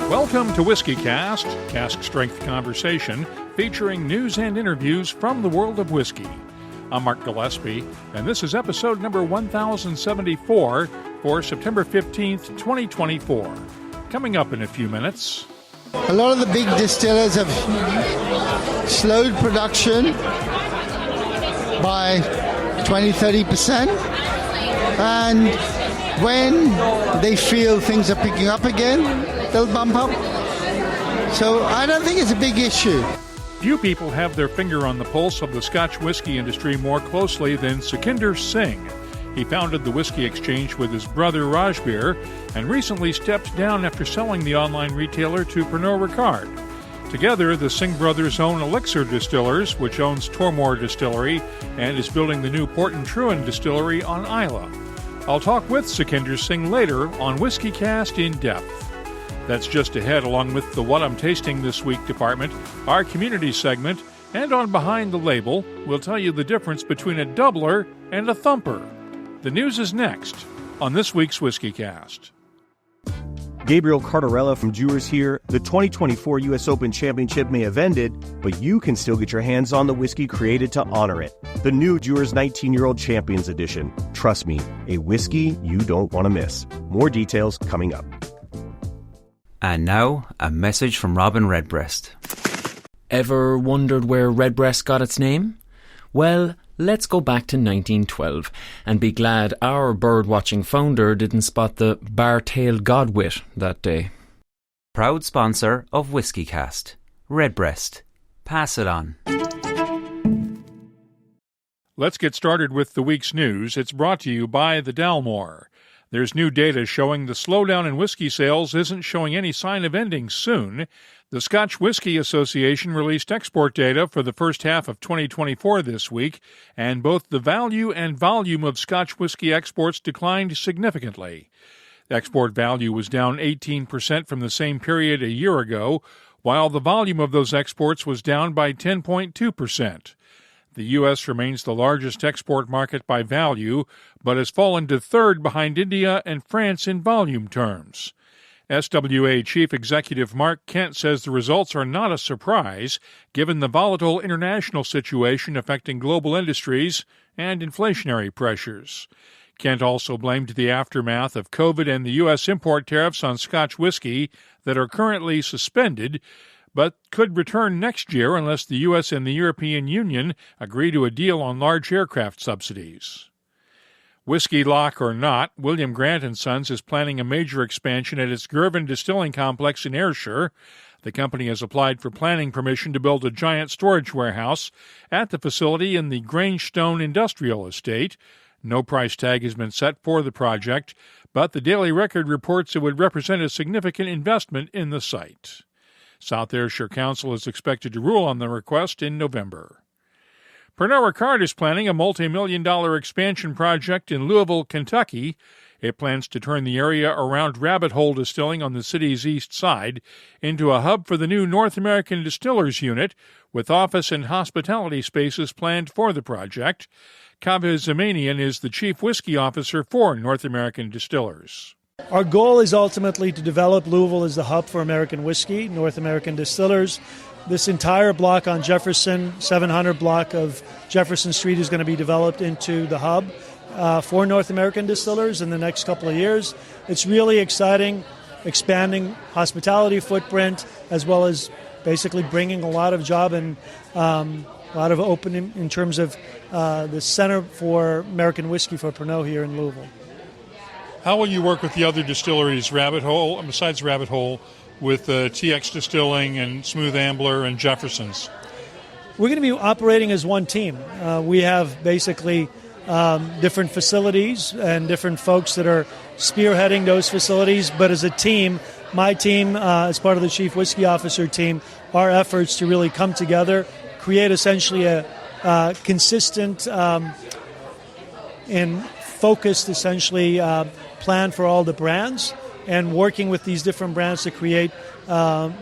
Welcome to WhiskyCast, cask strength conversation featuring news and interviews from the world of whiskey. I'm Mark Gillespie, and this is episode number 1074 for September 15th, 2024. Coming up in a few minutes. A lot of the big distillers have slowed production by 20-30%, and when they feel things are picking up again, they'll bump up. So I don't think it's a big issue. Few people have their finger on the pulse of the Scotch whiskey industry more closely than Sukhinder Singh. He founded the Whisky Exchange with his brother Rajbir and recently stepped down after selling the online retailer to Pernod Ricard. Together, the Singh brothers own Elixir Distillers, which owns Tormore Distillery and is building the new Portintruan distillery on Islay. I'll talk with Sukhinder Singh later on WhiskyCast In-Depth. That's just ahead, along with the What I'm Tasting This Week department, our community segment, and on Behind the Label, we'll tell you the difference between a doubler and a thumper. The news is next on this week's WhiskyCast. Gabriel Cardarella from Jewers here. The 2024 U.S. Open Championship may have ended, but you can still get your hands on the whiskey created to honor it. The new Jewers 19-Year-Old Champions Edition. Trust me, a whiskey you don't want to miss. More details coming up. And now, a message from Robin Redbreast. Ever wondered where Redbreast got its name? Well, let's go back to 1912 and be glad our bird-watching founder didn't spot the bar-tailed godwit that day. Proud sponsor of WhiskyCast. Redbreast. Pass it on. Let's get started with the week's news. It's brought to you by the Dalmore. There's new data showing the slowdown in whiskey sales isn't showing any sign of ending soon. The Scotch Whisky Association released export data for the first half of 2024 this week, and both the value and volume of Scotch whisky exports declined significantly. Export value was down 18% from the same period a year ago, while the volume of those exports was down by 10.2%. The U.S. remains the largest export market by value, but has fallen to third behind India and France in volume terms. SWA Chief Executive Mark Kent says the results are not a surprise, given the volatile international situation affecting global industries and inflationary pressures. Kent also blamed the aftermath of COVID and the U.S. import tariffs on Scotch whiskey that are currently suspended, but could return next year unless the U.S. and the European Union agree to a deal on large aircraft subsidies. Whiskey loch or not, William Grant & Sons is planning a major expansion at its Girvan distilling complex in Ayrshire. The company has applied for planning permission to build a giant storage warehouse at the facility in the Grangestone Industrial Estate. No price tag has been set for the project, but the Daily Record reports it would represent a significant investment in the site. South Ayrshire Council is expected to rule on the request in November. Pernod Ricard is planning a multi-million-dollar expansion project in Louisville, Kentucky. It plans to turn the area around Rabbit Hole Distilling on the city's east side into a hub for the new North American Distillers unit, with office and hospitality spaces planned for the project. Kaveh Zamanian is the chief whiskey officer for North American Distillers. Our goal is ultimately to develop Louisville as the hub for American whiskey, North American Distillers. This entire block on Jefferson, 700 block of Jefferson Street, is going to be developed into the hub for North American Distillers in the next couple of years. It's really exciting, expanding hospitality footprint, as well as basically bringing a lot of job and a lot of opening in terms of the center for American whiskey for Pernod here in Louisville. How will you work with the other distilleries, Rabbit Hole, besides Rabbit Hole, with TX Distilling and Smooth Ambler and Jefferson's? We're going to be operating as one team. We have basically different facilities and different folks that are spearheading those facilities, but as a team, my team, as part of the Chief Whiskey Officer team, our efforts to really come together, create essentially a consistent and focused, essentially, plan for all the brands, and working with these different brands to create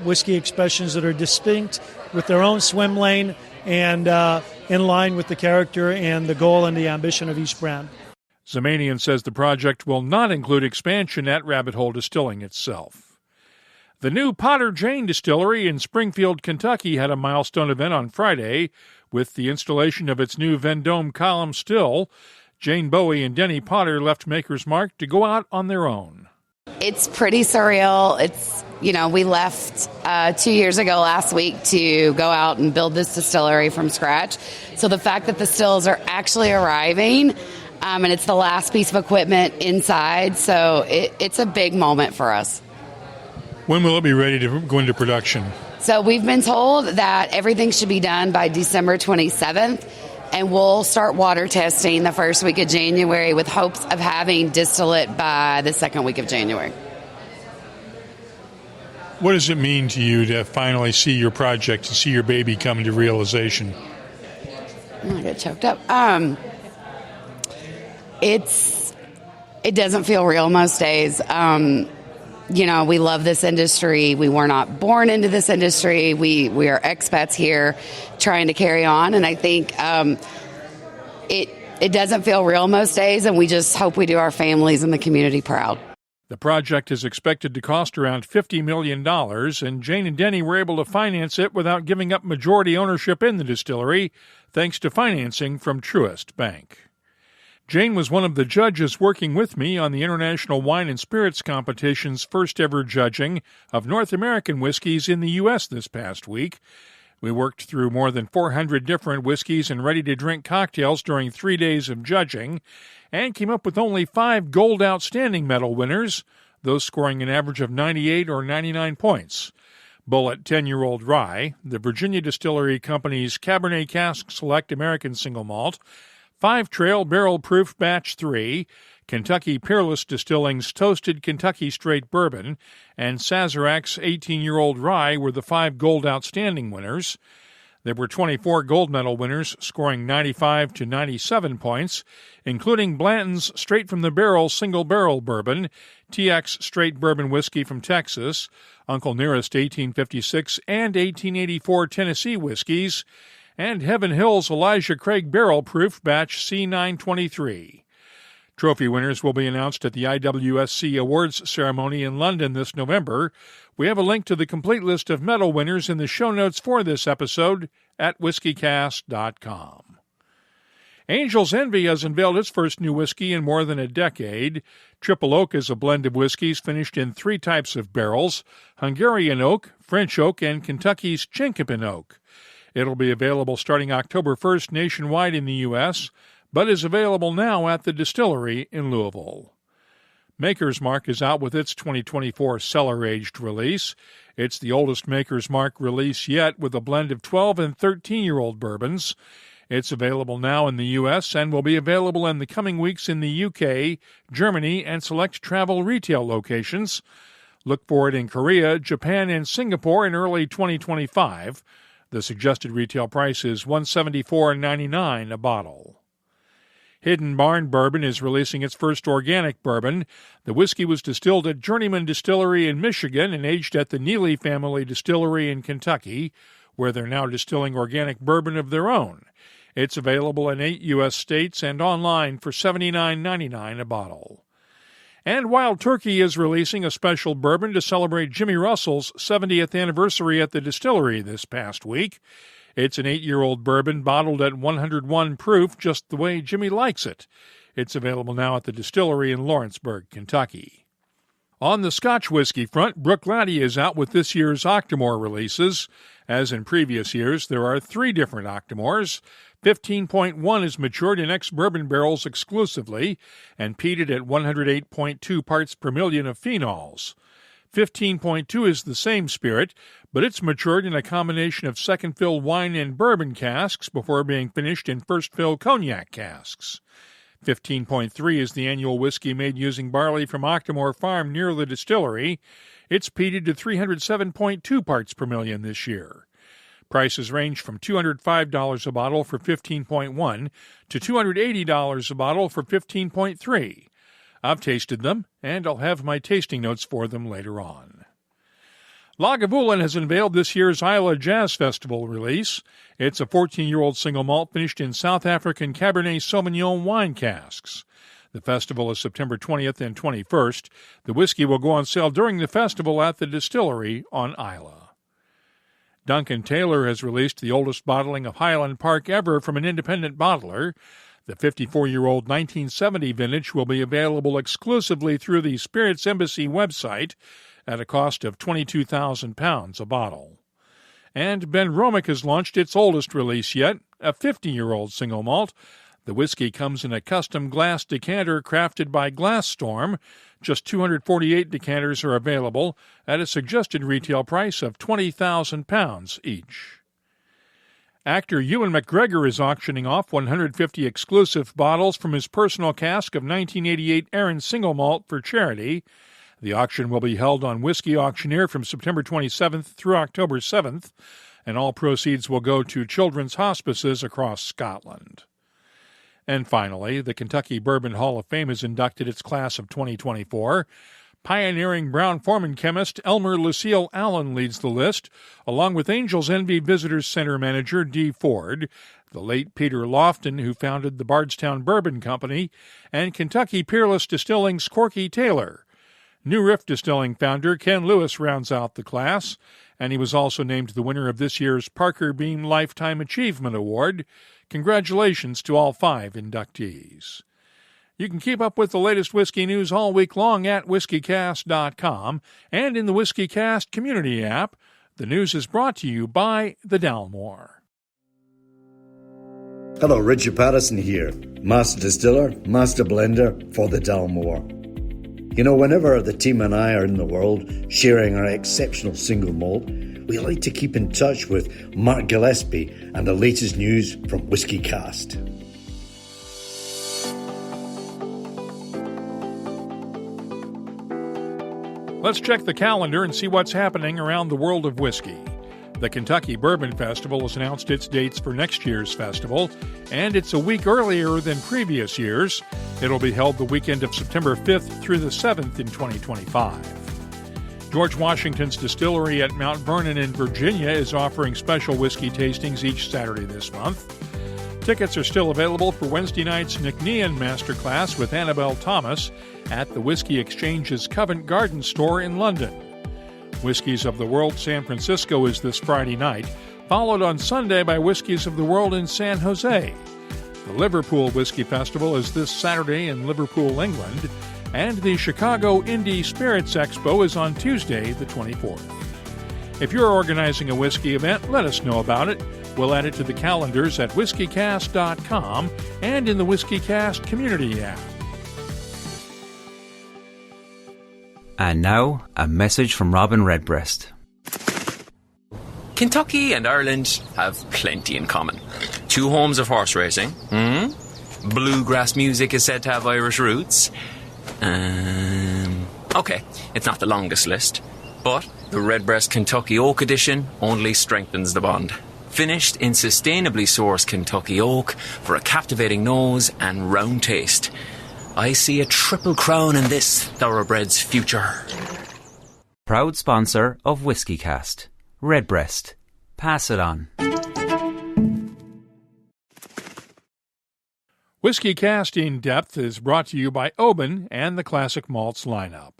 whiskey expressions that are distinct with their own swim lane and in line with the character and the goal and the ambition of each brand. Zamanian says the project will not include expansion at Rabbit Hole Distilling itself. The new Potter Jane Distillery in Springfield, Kentucky had a milestone event on Friday with the installation of its new Vendome column still. Jane Bowie and Denny Potter left Maker's Mark to go out on their own. It's pretty surreal. We left 2 years ago last week to go out and build this distillery from scratch. So the fact that the stills are actually arriving, and it's the last piece of equipment inside, so it's a big moment for us. When will it be ready to go into production? So we've been told that everything should be done by December 27th, and we'll start water testing the first week of January with hopes of having distillate by the second week of January. What does it mean to you to finally see your project, to see your baby come to realization? I get choked up. It doesn't feel real most days. We love this industry. We were not born into this industry. We are expats here trying to carry on. And I think it doesn't feel real most days, and we just hope we do our families and the community proud. The project is expected to cost around $50 million, and Jane and Denny were able to finance it without giving up majority ownership in the distillery, thanks to financing from Truist Bank. Jane was one of the judges working with me on the International Wine and Spirits Competition's first-ever judging of North American whiskeys in the U.S. this past week. We worked through more than 400 different whiskeys and ready-to-drink cocktails during 3 days of judging and came up with only 5 Gold Outstanding Medal winners, those scoring an average of 98 or 99 points. Bulleit 10-year-old Rye, the Virginia Distillery Company's Cabernet Cask Select American Single Malt, 5 Trail Barrel Proof Batch 3, Kentucky Peerless Distilling's Toasted Kentucky Straight Bourbon, and Sazerac's 18-year-old Rye were the 5 Gold Outstanding winners. There were 24 gold medal winners, scoring 95 to 97 points, including Blanton's Straight from the Barrel Single Barrel Bourbon, TX Straight Bourbon Whiskey from Texas, Uncle Nearest 1856 and 1884 Tennessee whiskeys, and Heaven Hill's Elijah Craig Barrel Proof Batch C923. Trophy winners will be announced at the IWSC Awards ceremony in London this November. We have a link to the complete list of medal winners in the show notes for this episode at whiskycast.com. Angel's Envy has unveiled its first new whiskey in more than a decade. Triple Oak is a blend of whiskeys finished in 3 types of barrels: Hungarian oak, French oak, and Kentucky's Chinkapin oak. It'll be available starting October 1st nationwide in the U.S., but is available now at the distillery in Louisville. Maker's Mark is out with its 2024 cellar-aged release. It's the oldest Maker's Mark release yet, with a blend of 12 and 13-year-old bourbons. It's available now in the U.S. and will be available in the coming weeks in the U.K., Germany, and select travel retail locations. Look for it in Korea, Japan, and Singapore in early 2025. The suggested retail price is $174.99 a bottle. Hidden Barn Bourbon is releasing its first organic bourbon. The whiskey was distilled at Journeyman Distillery in Michigan and aged at the Neely Family Distillery in Kentucky, where they're now distilling organic bourbon of their own. It's available in 8 U.S. states and online for $79.99 a bottle. And Wild Turkey is releasing a special bourbon to celebrate Jimmy Russell's 70th anniversary at the distillery this past week. It's an 8-year-old bourbon bottled at 101 proof, just the way Jimmy likes it. It's available now at the distillery in Lawrenceburg, Kentucky. On the Scotch whiskey front, Brook Laddie is out with this year's Octomore releases. As in previous years, there are 3 different Octomores. 15.1 is matured in ex-bourbon barrels exclusively and peated at 108.2 parts per million of phenols. 15.2 is the same spirit, but it's matured in a combination of second-fill wine and bourbon casks before being finished in first-fill cognac casks. 15.3 is the annual whiskey made using barley from Octomore Farm near the distillery. It's peated to 307.2 parts per million this year. Prices range from $205 a bottle for 15.1 to $280 a bottle for 15.3. I've tasted them, and I'll have my tasting notes for them later on. Lagavulin has unveiled this year's Islay Jazz Festival release. It's a 14-year-old single malt finished in South African Cabernet Sauvignon wine casks. The festival is September 20th and 21st. The whiskey will go on sale during the festival at the distillery on Islay. Duncan Taylor has released the oldest bottling of Highland Park ever from an independent bottler. The 54-year-old 1970 vintage will be available exclusively through the Spirits Embassy website at a cost of £22,000 a bottle. And Ben Romick has launched its oldest release yet, a 50-year-old single malt. The whiskey comes in a custom glass decanter crafted by Glassstorm. Just 248 decanters are available at a suggested retail price of £20,000 each. Actor Ewan McGregor is auctioning off 150 exclusive bottles from his personal cask of 1988 Arran single malt for charity. The auction will be held on Whisky Auctioneer from September 27th through October 7th, and all proceeds will go to children's hospices across Scotland. And finally, the Kentucky Bourbon Hall of Fame has inducted its class of 2024. Pioneering Brown-Forman chemist Elmer Lucille Allen leads the list, along with Angels Envy Visitors Center manager Dee Ford, the late Peter Lofton, who founded the Bardstown Bourbon Company, and Kentucky Peerless Distilling's Corky Taylor. New Riff Distilling founder Ken Lewis rounds out the class, and he was also named the winner of this year's Parker Beam Lifetime Achievement Award. Congratulations to all 5 inductees. You can keep up with the latest whiskey news all week long at whiskycast.com and in the WhiskyCast community app. The news is brought to you by the Dalmore. Hello, Richard Patterson here, Master Distiller, Master Blender for the Dalmore. You know, whenever the team and I are in the world sharing our exceptional single malt, we like to keep in touch with Mark Gillespie and the latest news from WhiskyCast. Let's check the calendar and see what's happening around the world of whiskey. The Kentucky Bourbon Festival has announced its dates for next year's festival, and it's a week earlier than previous years. It'll be held the weekend of September 5th through the 7th in 2025. George Washington's Distillery at Mount Vernon in Virginia is offering special whiskey tastings each Saturday this month. Tickets are still available for Wednesday night's Nicknean Masterclass with Annabelle Thomas at the Whisky Exchange's Covent Garden store in London. Whiskies of the World San Francisco is this Friday night, followed on Sunday by Whiskies of the World in San Jose. The Liverpool Whiskey Festival is this Saturday in Liverpool, England, and the Chicago Indie Spirits Expo is on Tuesday, the 24th. If you're organizing a whiskey event, let us know about it. We'll add it to the calendars at whiskycast.com and in the WhiskyCast community app. And now, a message from Robin Redbreast. Kentucky and Ireland have plenty in common. 2 homes of horse racing. Bluegrass music is said to have Irish roots. Okay, it's not the longest list, but the Redbreast Kentucky Oak Edition only strengthens the bond. Finished in sustainably sourced Kentucky oak for a captivating nose and round taste. I see a triple crown in this thoroughbred's future. Proud sponsor of WhiskyCast. Redbreast. Pass it on. WhiskyCast In-Depth is brought to you by Oban and the Classic Malts lineup.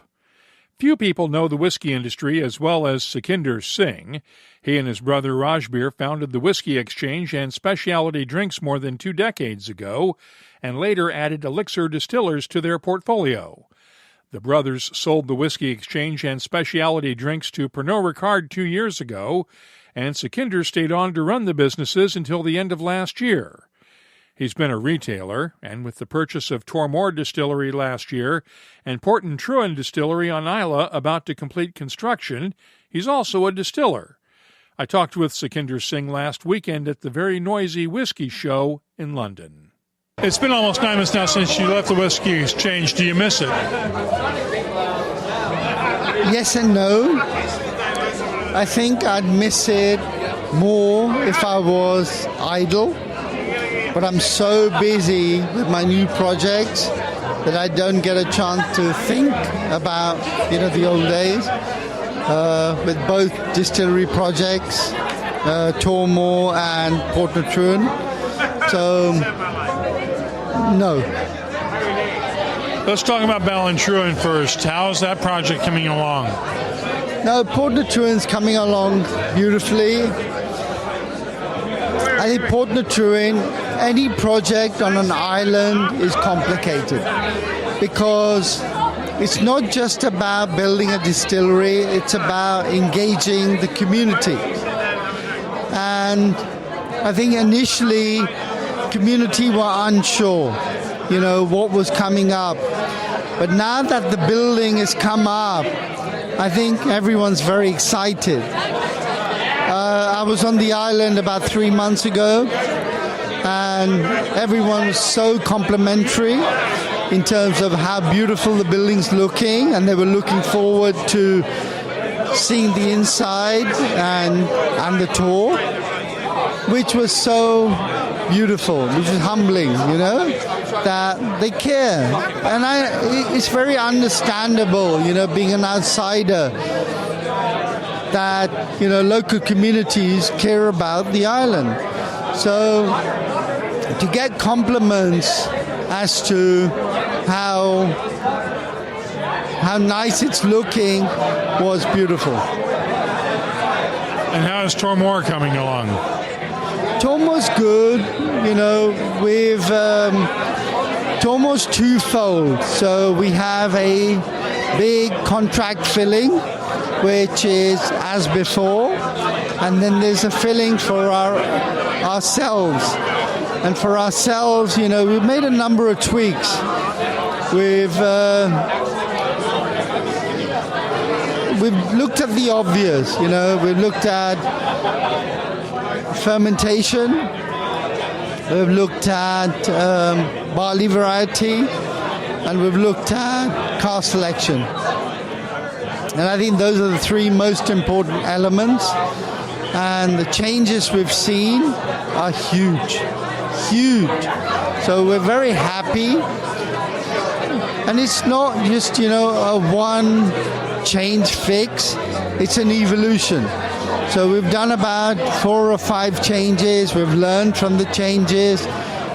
Few people know the whiskey industry as well as Sukhinder Singh. He and his brother Rajbir founded the Whisky Exchange and specialty drinks more than 2 decades ago, and later added elixir distillers to their portfolio. The brothers sold the Whisky Exchange and specialty drinks to Pernod Ricard 2 years ago, and Sukhinder stayed on to run the businesses until the end of last year. He's been a retailer, and with the purchase of Tormore Distillery last year and Portintruan Distillery on Islay about to complete construction, he's also a distiller. I talked with Sukhinder Singh last weekend at the very noisy whiskey show in London. It's been almost 9 months now since you left the Whisky Exchange. Do you miss it? Yes and no. I think I'd miss it more if I was idle. But I'm so busy with my new projects that I don't get a chance to think about, the old days. With both distillery projects, Tormore and Portintruan. So, no. Let's talk about Portintruan first. How's that project coming along? Now, Portintruan's coming along beautifully. I think Portintruan, any project on an island is complicated because it's not just about building a distillery, it's about engaging the community. And I think initially, community were unsure, what was coming up. But now that the building has come up, I think everyone's very excited. I was on the island about 3 months ago, and everyone was so complimentary in terms of how beautiful the building's looking, and they were looking forward to seeing the inside and the tour, which was so beautiful, which is humbling, that they care. And it's very understandable, being an outsider, that, local communities care about the island. So to get compliments as to how nice it's looking was beautiful. And how is Tormore coming along? Tormore's good. Tormore's twofold. So we have a big contract filling, which is as before, and then there's a filling for ourselves. And for ourselves, we've made a number of tweaks. We've looked at the obvious. We've looked at fermentation. We've looked at barley variety, and we've looked at cask selection. And I think those are the three most important elements. And the changes we've seen are huge. So we're very happy. And it's not just, a one change fix. It's an evolution. So we've done about 4 or 5 changes. We've learned from the changes.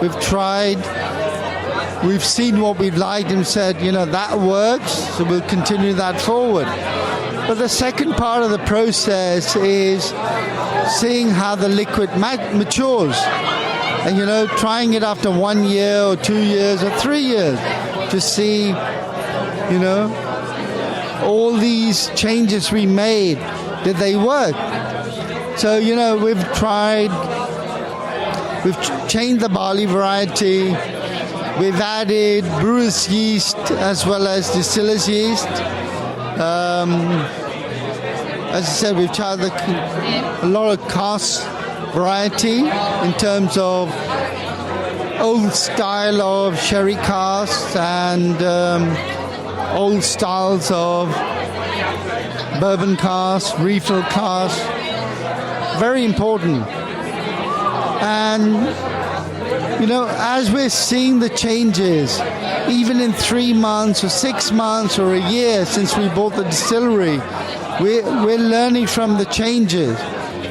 We've tried. We've seen what we've liked and said, that works. So we'll continue that forward. But the second part of the process is seeing how the liquid matures. And, trying it after 1 year or 2 years or 3 years to see, all these changes we made, did they work? So, we've changed the barley variety. We've added brewer's yeast as well as distiller's yeast. As I said, we've tried a lot of cask variety in terms of old style of sherry casks and old styles of bourbon casks, refill casks. Very important. And, as we're seeing the changes, even in 3 months or 6 months or a year since we bought the distillery, we're learning from the changes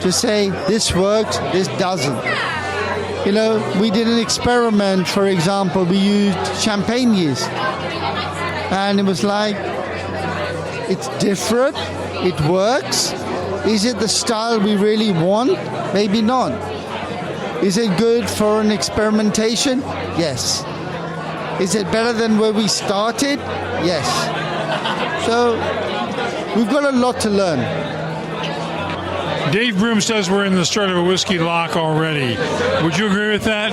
to say this works, this doesn't. We did an experiment, for example, we used champagne yeast. And it was like, it's different, it works. Is it the style we really want? Maybe not. Is it good for an experimentation? Yes. Is it better than where we started? Yes. So we've got a lot to learn. Dave Broom says we're in the start of a whiskey loch already. Would you agree with that?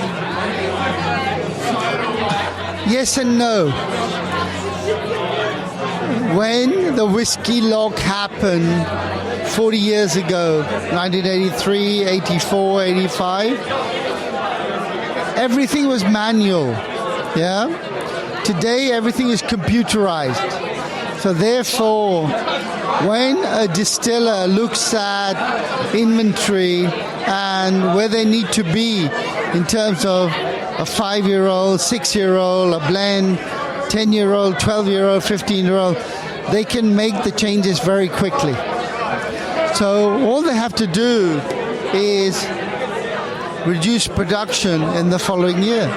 Yes and no. When the whiskey loch happened 40 years ago, 1983, 84, 85, everything was manual. Yeah? Today, everything is computerized. So therefore, when a distiller looks at inventory and where they need to be in terms of a 5-year-old, 6-year-old, a blend, 10-year-old, 12-year-old, 15-year-old, they can make the changes very quickly. So all they have to do is reduce production in the following year.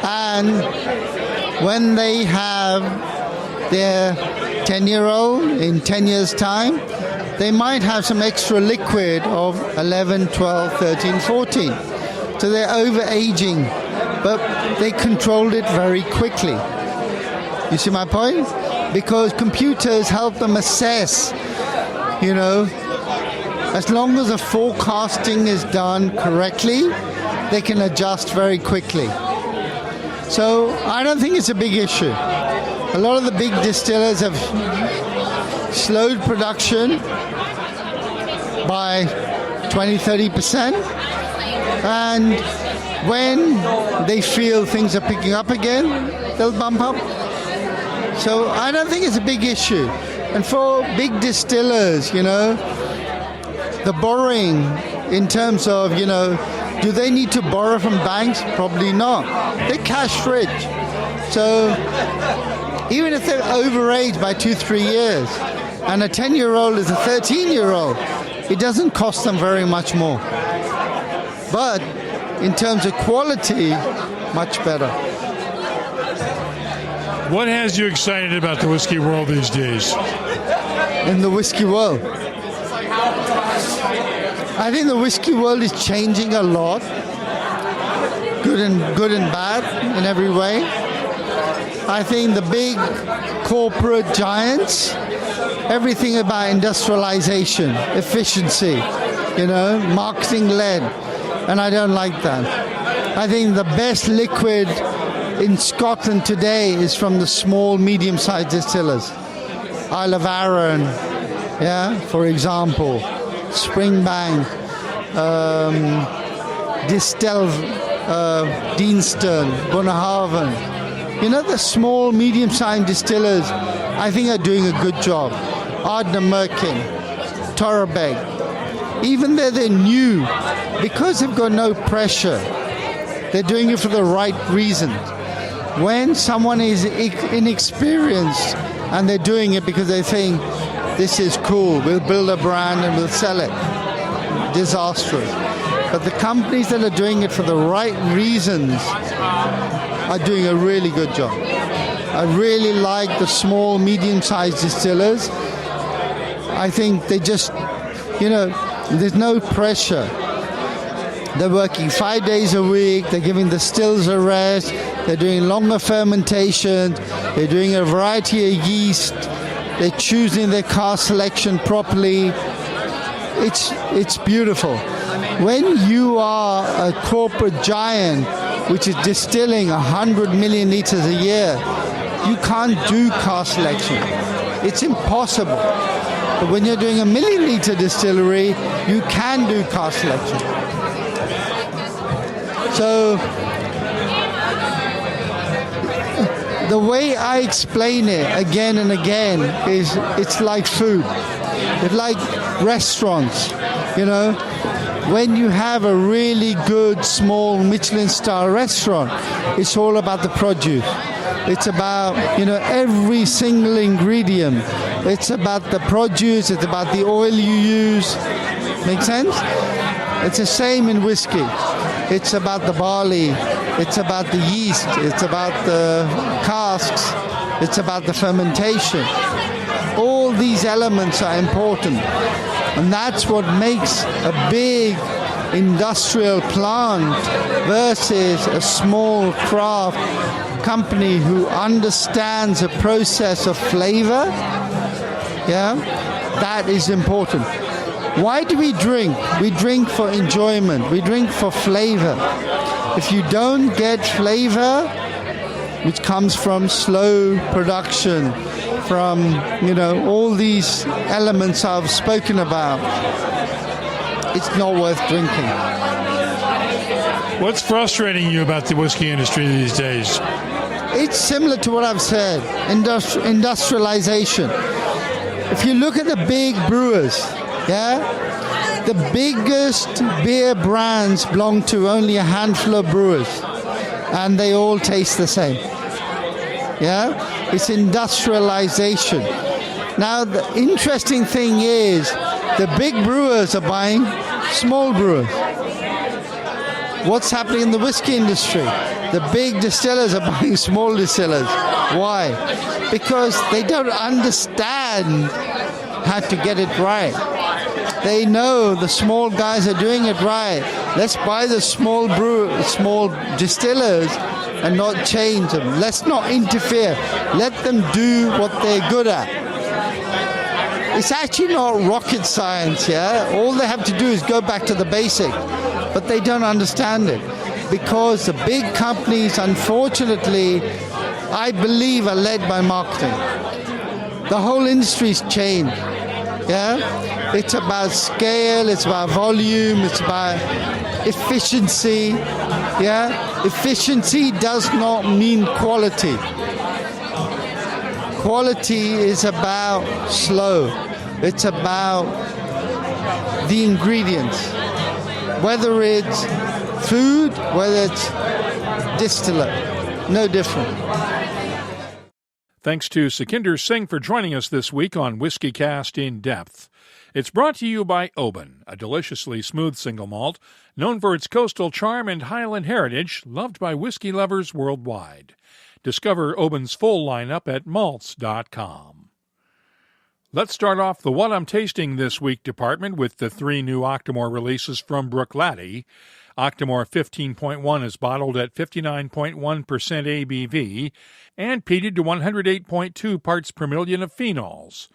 And when they have their 10-year-old in 10 years' time, they might have some extra liquid of 11, 12, 13, 14. So they're over-aging, but they controlled it very quickly. You see my point? Because computers help them assess, as long as the forecasting is done correctly, they can adjust very quickly. So I don't think it's a big issue. A lot of the big distillers have slowed production by 20-30%, and when they feel things are picking up again, they'll bump up. So I don't think it's a big issue. And for big distillers, the borrowing in terms of, do they need to borrow from banks? Probably not. They're cash rich. So even if they're overaged by 2-3 years, and a 10-year-old is a 13-year-old, it doesn't cost them very much more. But in terms of quality, much better. What has you excited about the whiskey world these days? In the whiskey world, I think the whiskey world is changing a lot, good and bad in every way. I think the big corporate giants, everything about industrialization, efficiency, marketing led, and I don't like that. I think the best liquid in Scotland today is from the small, medium-sized distillers. Isle of Arran, for example, Springbank, Deanston, Bunnahabhain. The small, medium-sized distillers, I think are doing a good job. Ardnamurchan, Torabeg. Even though they're new, because they've got no pressure, they're doing it for the right reasons. When someone is inexperienced and they're doing it because they think this is cool, we'll build a brand and we'll sell it, disastrous. But the companies that are doing it for the right reasons are doing a really good job. I really like the small, medium-sized distillers. I think they just, there's no pressure. They're working 5 days a week. They're giving the stills a rest. They're doing longer fermentation. They're doing a variety of yeast. They're choosing their cask selection properly. It's beautiful. When you are a corporate giant, which is distilling 100 million liters a year, you can't do cask selection. It's impossible. But when you're doing a million-liter distillery, you can do cask selection. So the way I explain it again and again is it's like food. It's like restaurants, When you have a really good, small Michelin-star restaurant, it's all about the produce. It's about, every single ingredient. It's about the produce. It's about the oil you use. Make sense? It's the same in whiskey. It's about the barley. It's about the yeast. It's about the casks. It's about the fermentation. All these elements are important. And that's what makes a big industrial plant versus a small craft company who understands the process of flavor. That is important. Why do we drink? We drink for enjoyment. We drink for flavor. If you don't get flavor, which comes from slow production, from, all these elements I've spoken about, it's not worth drinking. What's frustrating you about the whiskey industry these days? It's similar to what I've said, industrialization. If you look at the big brewers, the biggest beer brands belong to only a handful of brewers, and they all taste the same. It's industrialization. Now, the interesting thing is the big brewers are buying small brewers. What's happening in the whiskey industry? The big distillers are buying small distillers. Why? Because they don't understand how to get it right. They know the small guys are doing it right. Let's buy the small distillers and not change them. Let's not interfere. Let them do what they're good at. It's actually not rocket science, yeah? All they have to do is go back to the basic, but they don't understand it because the big companies, unfortunately, I believe, are led by marketing. The whole industry's changed, yeah? It's about scale, it's about volume, it's about efficiency, yeah? Efficiency does not mean quality. Quality is about slow. It's about the ingredients. Whether it's food, whether it's distillate, no different. Thanks to Sukhinder Singh for joining us this week on WhiskyCast In-Depth. It's brought to you by Oban, a deliciously smooth single malt, known for its coastal charm and Highland heritage, loved by whiskey lovers worldwide. Discover Oban's full lineup at malts.com. Let's start off the What I'm Tasting This Week department with the 3 new Octomore releases from Bruichladdich. Octomore 15.1 is bottled at 59.1% ABV and peated to 108.2 parts per million of phenols.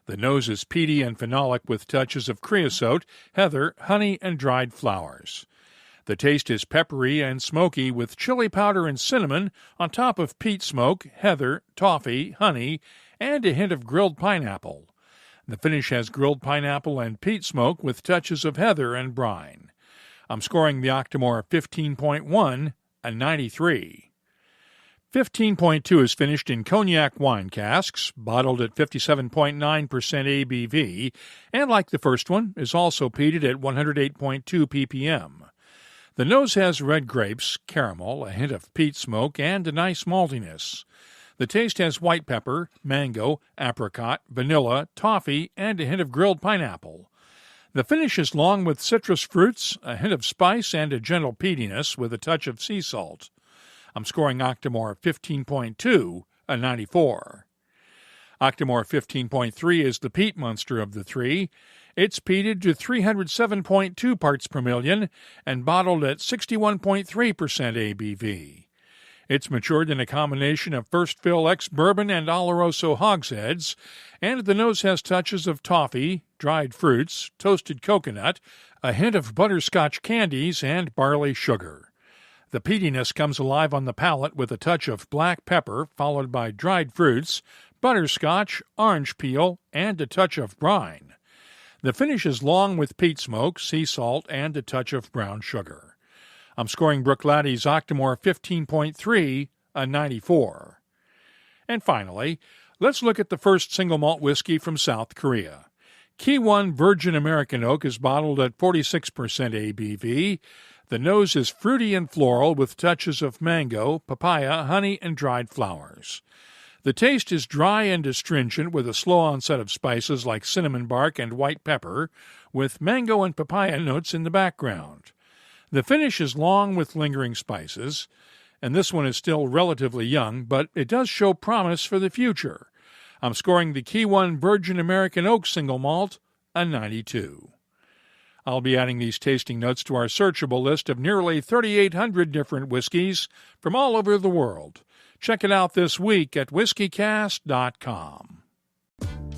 The nose is peaty and phenolic with touches of creosote, heather, honey, and dried flowers. The taste is peppery and smoky with chili powder and cinnamon on top of peat smoke, heather, toffee, honey, and a hint of grilled pineapple. The finish has grilled pineapple and peat smoke with touches of heather and brine. I'm scoring the Octomore 15.1 a 93. 15.2 is finished in cognac wine casks, bottled at 57.9% ABV, and like the first one, is also peated at 108.2 ppm. The nose has red grapes, caramel, a hint of peat smoke, and a nice maltiness. The taste has white pepper, mango, apricot, vanilla, toffee, and a hint of grilled pineapple. The finish is long with citrus fruits, a hint of spice, and a gentle peatiness with a touch of sea salt. I'm scoring Octomore 15.2 a 94. Octomore 15.3 is the peat monster of the 3. It's peated to 307.2 parts per million and bottled at 61.3% ABV. It's matured in a combination of first fill ex-bourbon and Oloroso hogsheads, and the nose has touches of toffee, dried fruits, toasted coconut, a hint of butterscotch candies, and barley sugar. The peatiness comes alive on the palate with a touch of black pepper, followed by dried fruits, butterscotch, orange peel, and a touch of brine. The finish is long with peat smoke, sea salt, and a touch of brown sugar. I'm scoring Bruichladdich's Octomore 15.3 a 94. And finally, let's look at the first single malt whiskey from South Korea. Ki-One Virgin American Oak is bottled at 46% ABV. The nose is fruity and floral with touches of mango, papaya, honey, and dried flowers. The taste is dry and astringent with a slow onset of spices like cinnamon bark and white pepper, with mango and papaya notes in the background. The finish is long with lingering spices, and this one is still relatively young, but it does show promise for the future. I'm scoring the Ki-One Virgin American Oak single malt a 92. I'll be adding these tasting notes to our searchable list of nearly 3,800 different whiskeys from all over the world. Check it out this week at whiskycast.com.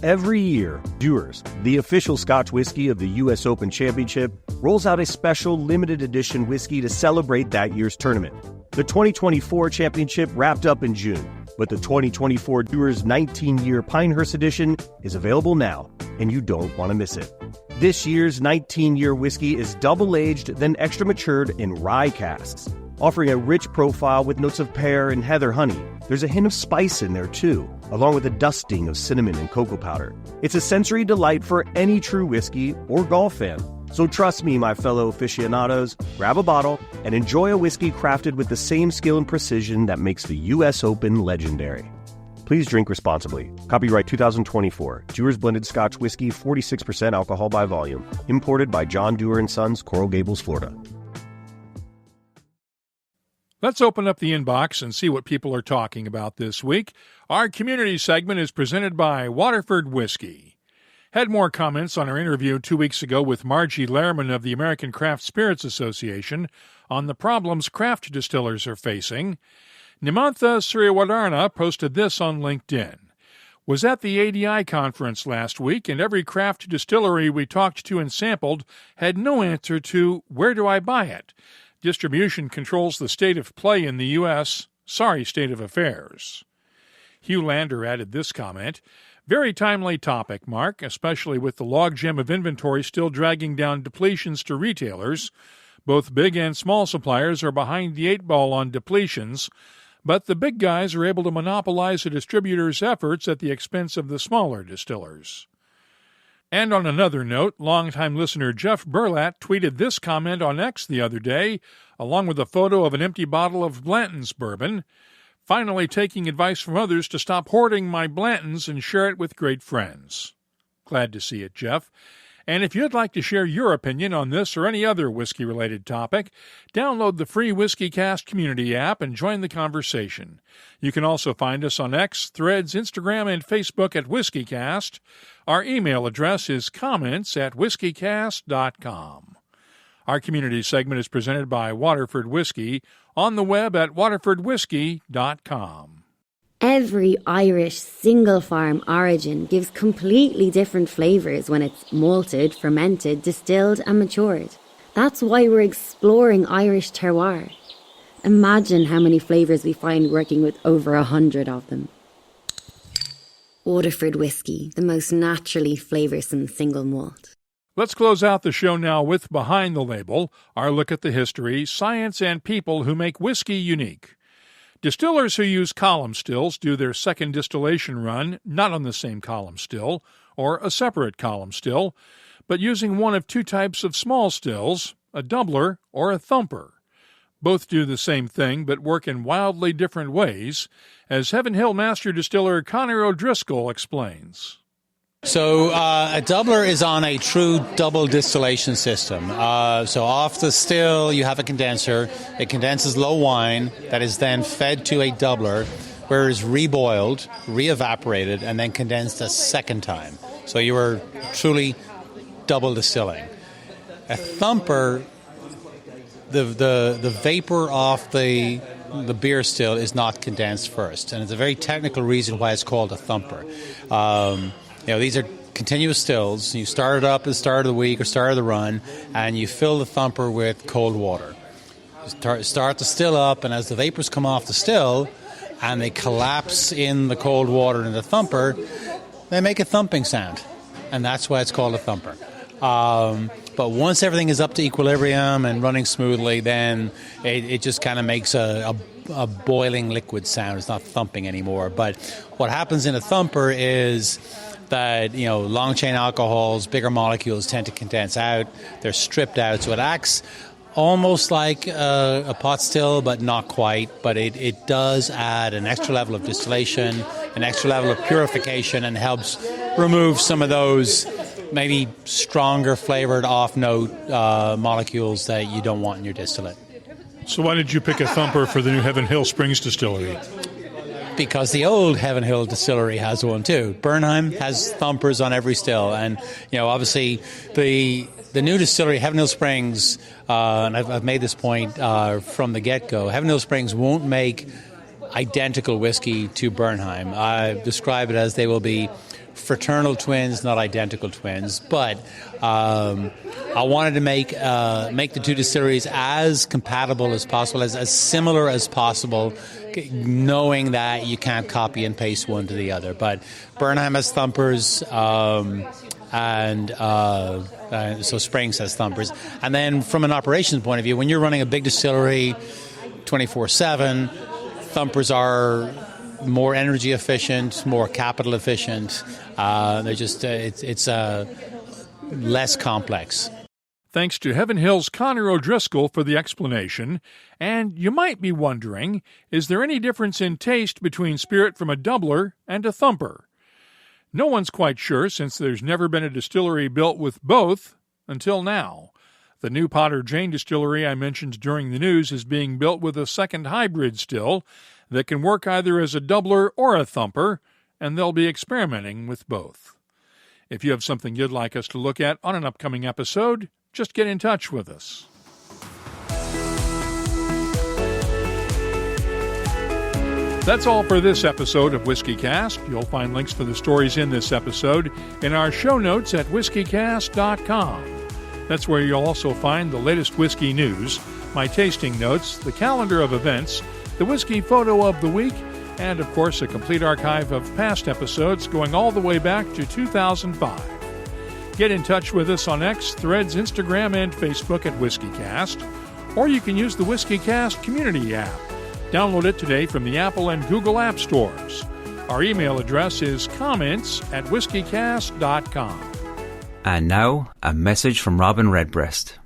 Every year, Dewar's, the official Scotch whiskey of the U.S. Open Championship, rolls out a special limited edition whiskey to celebrate that year's tournament. The 2024 championship wrapped up in June, but the 2024 Dewar's 19-year Pinehurst edition is available now, and you don't want to miss it. This year's 19-year whiskey is double-aged, then extra-matured in rye casks, offering a rich profile with notes of pear and heather honey. There's a hint of spice in there, too, along with a dusting of cinnamon and cocoa powder. It's a sensory delight for any true whiskey or golf fan. So trust me, my fellow aficionados, grab a bottle and enjoy a whiskey crafted with the same skill and precision that makes the U.S. Open legendary. Please drink responsibly. Copyright 2024. Dewar's Blended Scotch Whiskey, 46% alcohol by volume. Imported by John Dewar & Sons, Coral Gables, Florida. Let's open up the inbox and see what people are talking about this week. Our community segment is presented by Waterford Whiskey. Had more comments on our interview 2 weeks ago with Margie Lehrman of the American Craft Spirits Association on the problems craft distillers are facing. Nimantha Suryawadarna posted this on LinkedIn. Was at the ADI conference last week, and every craft distillery we talked to and sampled had no answer to, where do I buy it? Distribution controls the state of play in the U.S. Sorry, state of affairs. Hugh Lander added this comment. Very timely topic, Mark, especially with the logjam of inventory still dragging down depletions to retailers. Both big and small suppliers are behind the 8 ball on depletions, but the big guys are able to monopolize a distributor's efforts at the expense of the smaller distillers. And on another note, longtime listener Jeff Burlatt tweeted this comment on X the other day, along with a photo of an empty bottle of Blanton's bourbon. Finally taking advice from others to stop hoarding my Blantons and share it with great friends. Glad to see it, Jeff. And if you'd like to share your opinion on this or any other whiskey-related topic, download the free WhiskyCast community app and join the conversation. You can also find us on X, Threads, Instagram, and Facebook at WhiskyCast. Our email address is comments@whiskycast.com. Our community segment is presented by Waterford Whiskey, on the web at waterfordwhiskey.com. Every Irish single-farm origin gives completely different flavours when it's malted, fermented, distilled and matured. That's why we're exploring Irish terroir. Imagine how many flavours we find working with over 100 of them. Waterford Whiskey, the most naturally flavoursome single malt. Let's close out the show now with Behind the Label, our look at the history, science, and people who make whiskey unique. Distillers who use column stills do their second distillation run not on the same column still or a separate column still, but using one of 2 types of small stills, a doubler or a thumper. Both do the same thing but work in wildly different ways, as Heaven Hill master distiller Conor O'Driscoll explains. So a doubler is on a true double distillation system. So off the still, you have a condenser. It condenses low wine that is then fed to a doubler, where it is reboiled, re-evaporated, and then condensed a second time. So you are truly double distilling. A thumper, the vapor off the beer still is not condensed first, and it's a very technical reason why it's called a thumper. These are continuous stills. You start it up at the start of the week or start of the run, and you fill the thumper with cold water. You start the still up, and as the vapors come off the still and they collapse in the cold water in the thumper, they make a thumping sound, and that's why it's called a thumper. But once everything is up to equilibrium and running smoothly, then it just kind of makes a boiling liquid sound. It's not thumping anymore. But what happens in a thumper is that, long chain alcohols, bigger molecules tend to condense out. They're stripped out, so it acts almost like a pot still, but not quite. But it does add an extra level of distillation, an extra level of purification, and helps remove some of those maybe stronger flavored off-note molecules that you don't want in your distillate. So why did you pick a thumper for the new Heaven Hill Springs distillery? Because the old Heaven Hill distillery has one too. Bernheim has thumpers on every still, and obviously the new distillery, Heaven Hill Springs, and I've made this point from the get-go. Heaven Hill Springs won't make identical whiskey to Bernheim. I describe it as they will be fraternal twins, not identical twins. But I wanted to make the 2 distilleries as compatible as possible, as similar as possible, knowing that you can't copy and paste one to the other. But Bernheim has thumpers, and so Springs has thumpers. And then from an operations point of view, when you're running a big distillery 24/7, thumpers are more energy efficient, more capital efficient. They're just it's less complex. Thanks to Heaven Hill's Conor O'Driscoll for the explanation. And you might be wondering, is there any difference in taste between spirit from a doubler and a thumper? No one's quite sure, since there's never been a distillery built with both until now. The new Potter Jane distillery I mentioned during the news is being built with a second hybrid still that can work either as a doubler or a thumper, and they'll be experimenting with both. If you have something you'd like us to look at on an upcoming episode, just get in touch with us. That's all for this episode of WhiskyCast. You'll find links for the stories in this episode in our show notes at whiskycast.com. That's where you'll also find the latest whiskey news, my tasting notes, the calendar of events, the whiskey photo of the week, and, of course, a complete archive of past episodes going all the way back to 2005. Get in touch with us on X, Threads, Instagram, and Facebook at WhiskyCast, or you can use the WhiskyCast community app. Download it today from the Apple and Google App Stores. Our email address is comments@whiskycast.com. And now, a message from Robin Redbreast.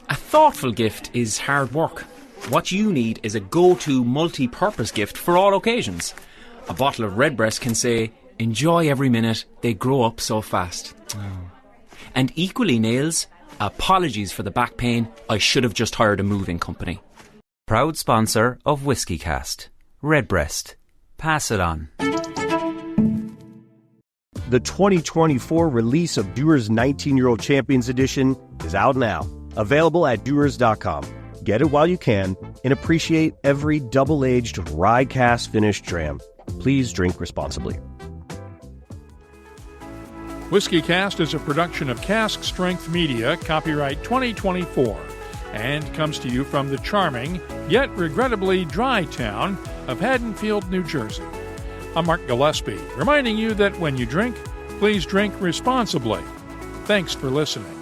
A thoughtful gift is hard work. What you need is a go-to multi-purpose gift for all occasions. A bottle of Redbreast can say, "Enjoy every minute, they grow up so fast." And equally nails, "Apologies for the back pain, I should have just hired a moving company." Proud sponsor of WhiskyCast. Redbreast. Pass it on. The 2024 release of Dewar's 19-Year-Old Champions Edition is out now. Available at Dewars.com. Get it while you can and appreciate every double-aged rye cask finished dram. Please drink responsibly. WhiskyCast is a production of Cask Strength Media, copyright 2024, and comes to you from the charming, yet regrettably dry town of Haddonfield, New Jersey. I'm Mark Gillespie, reminding you that when you drink, please drink responsibly. Thanks for listening.